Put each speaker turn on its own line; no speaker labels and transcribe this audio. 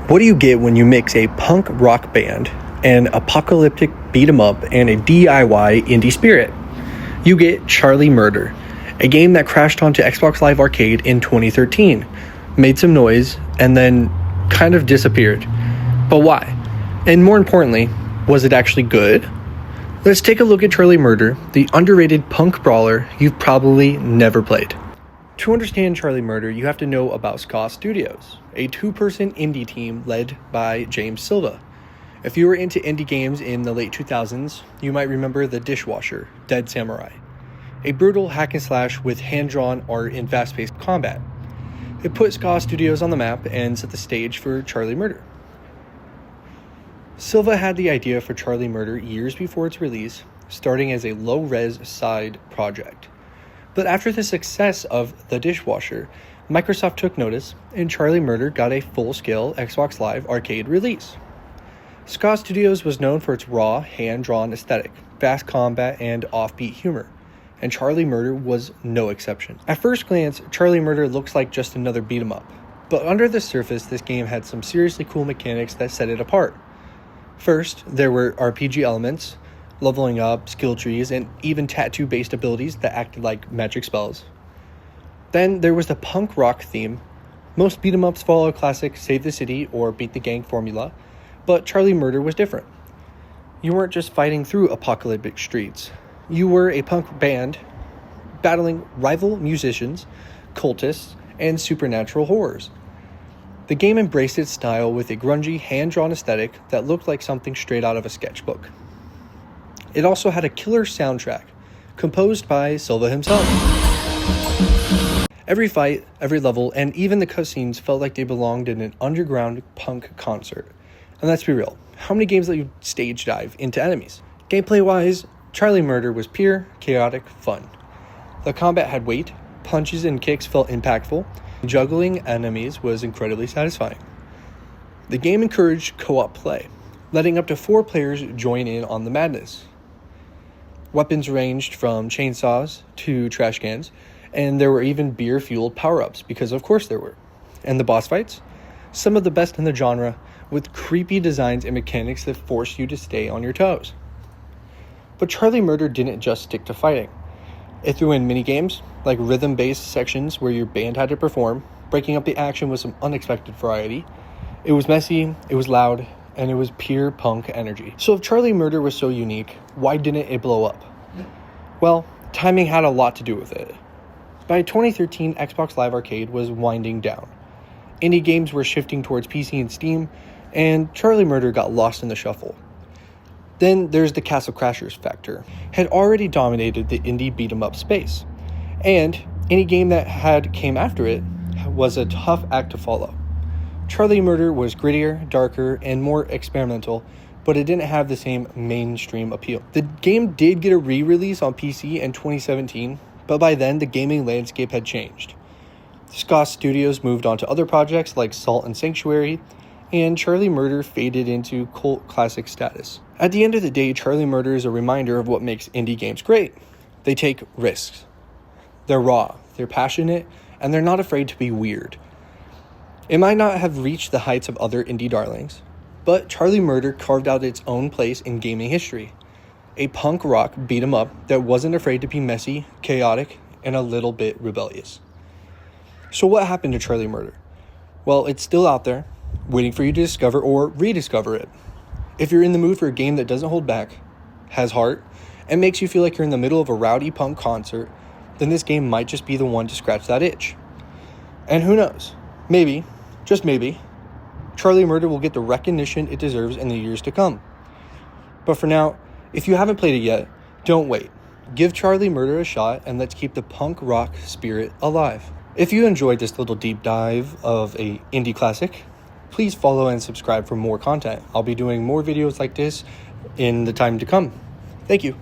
What do you get when you mix a punk rock band, an apocalyptic beat-em-up, and a DIY indie spirit? You get Charlie Murder, a game that crashed onto Xbox Live Arcade in 2013, made some noise, and then kind of disappeared. But why? And more importantly, was it actually good? Let's take a look at Charlie Murder, the underrated punk brawler you've probably never played. To understand Charlie Murder, you have to know about Ska Studios, a two-person indie team led by James Silva. If you were into indie games in the late 2000s, you might remember The Dishwasher, Dead Samurai, a brutal hack-and-slash with hand-drawn art and fast-paced combat. It put Ska Studios on the map and set the stage for Charlie Murder. Silva had the idea for Charlie Murder years before its release, starting as a low-res side project. But after the success of The Dishwasher, Microsoft took notice, and Charlie Murder got a full-scale Xbox Live Arcade release. Ska Studios was known for its raw, hand-drawn aesthetic, fast combat, and offbeat humor, and Charlie Murder was no exception. At first glance, Charlie Murder looks like just another beat-em-up, but under the surface, this game had some seriously cool mechanics that set it apart. First, there were RPG elements, leveling up, skill trees, and even tattoo-based abilities that acted like magic spells. Then there was the punk rock theme. Most beat-em-ups follow a classic save the city or beat the gang formula, but Charlie Murder was different. You weren't just fighting through apocalyptic streets. You were a punk band battling rival musicians, cultists, and supernatural horrors. The game embraced its style with a grungy, hand-drawn aesthetic that looked like something straight out of a sketchbook. It also had a killer soundtrack, composed by Silva himself. Every fight, every level, and even the cutscenes felt like they belonged in an underground punk concert. And let's be real, how many games let you stage dive into enemies? Gameplay-wise, Charlie Murder was pure, chaotic fun. The combat had weight, punches and kicks felt impactful, and juggling enemies was incredibly satisfying. The game encouraged co-op play, letting up to 4 players join in on the madness. Weapons ranged from chainsaws to trash cans, and there were even beer-fueled power-ups, because of course there were. And the boss fights? Some of the best in the genre, with creepy designs and mechanics that forced you to stay on your toes. But Charlie Murder didn't just stick to fighting. It threw in mini-games, like rhythm-based sections where your band had to perform, breaking up the action with some unexpected variety. It was messy, it was loud, and it was pure punk energy. So if Charlie Murder was so unique, why didn't it blow up? Well, timing had a lot to do with it. By 2013, Xbox Live Arcade was winding down. Indie games were shifting towards PC and Steam, and Charlie Murder got lost in the shuffle. Then there's the Castle Crashers factor. Had already dominated the indie beat-em-up space, and any game that came after it was a tough act to follow. Charlie Murder was grittier, darker, and more experimental, but it didn't have the same mainstream appeal. The game did get a re-release on PC in 2017, but by then the gaming landscape had changed. Ska Studios moved on to other projects like Salt and Sanctuary, and Charlie Murder faded into cult classic status. At the end of the day, Charlie Murder is a reminder of what makes indie games great. They take risks. They're raw, they're passionate, and they're not afraid to be weird. It might not have reached the heights of other indie darlings, but Charlie Murder carved out its own place in gaming history. A punk rock beat-em-up that wasn't afraid to be messy, chaotic, and a little bit rebellious. So what happened to Charlie Murder? Well, it's still out there, waiting for you to discover or rediscover it. If you're in the mood for a game that doesn't hold back, has heart, and makes you feel like you're in the middle of a rowdy punk concert, then this game might just be the one to scratch that itch. And who knows? Maybe, just maybe, Charlie Murder will get the recognition it deserves in the years to come. But for now, if you haven't played it yet, don't wait. Give Charlie Murder a shot, and let's keep the punk rock spirit alive. If you enjoyed this little deep dive of a indie classic, please follow and subscribe for more content. I'll be doing more videos like this in the time to come. Thank you.